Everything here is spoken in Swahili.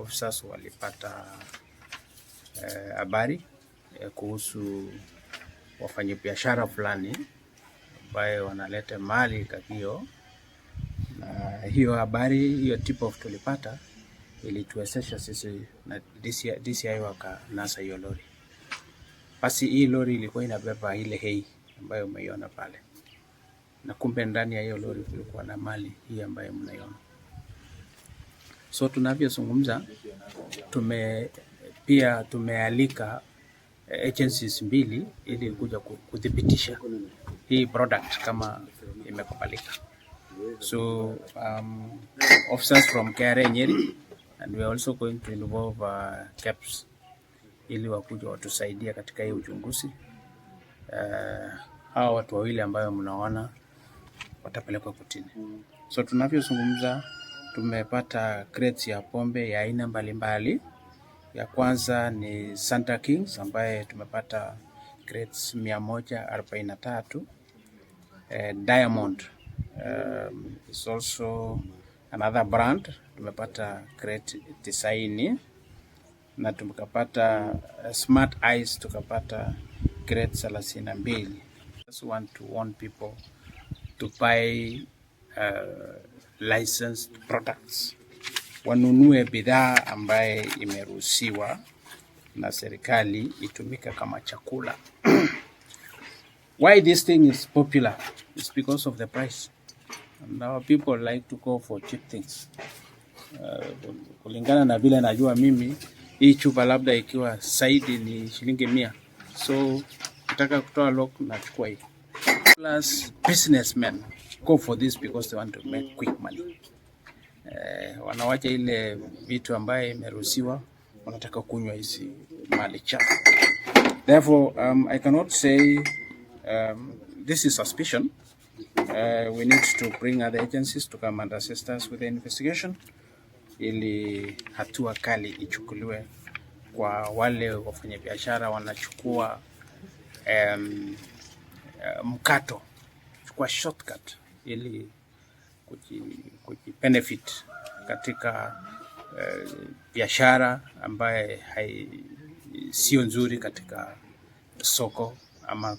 officers walipata habari kuhusu wafanyabiashara fulani ambaye wanaleta mali KAGIO, na hiyo habari, hiyo tip off tulipata ilituwezesha sisi na DCI wakanasa hiyo lori. Basi hii lori ilikuwa inabeba ile hay ambayo umeiona pale, na kumbe ndani ya hiyo lori kulikuwa na mali hii ambayo mnaiona. So tunavyozungumza, tumealika agencies mbili ili kuja kudhibitisha hii product kama imekubalika. So officers from KRA Nyeri, and we are also going to involve KEBS ili wakuja watusaidia katika hii uchunguzi. Hao watu wawili ambayo mnaona watapelekwa kotini. So tunavyozungumza, tumepata crates ya pombe ya aina mbalimbali. Ya kwanza ni Santa Kings ambaye tumepata crates 143. Diamond is also another brand, tumepata crate 90, na tumekapata Smart Eyes tukapata crate 32. Just want to warn people to buy licensed products. Wanunue bidhaa ambaye imeruhusiwa na serikali itumika kama chakula. Why this thing is popular? It's because of the price. And our people like to go for cheap things. Kulingana na vile najua mimi, hii chupa labda ikiwa saidi ni shilingi 100. So nataka kutoa lock na chukua hii. Plus businessmen go for this because they want to make quick money. Wanawacha ile vitu ambaye imeruhusiwa, wanataka kunywa hizi mali chafu. Therefore, I cannot say this is suspicion. We need to bring other agencies to come and assist us with the investigation ili hatua kali ichukuliwe kwa wale wafanyabiashara wanachukua mkato, chukua shortcut ili kujibenefit katika biashara ambaye sio nzuri katika soko ama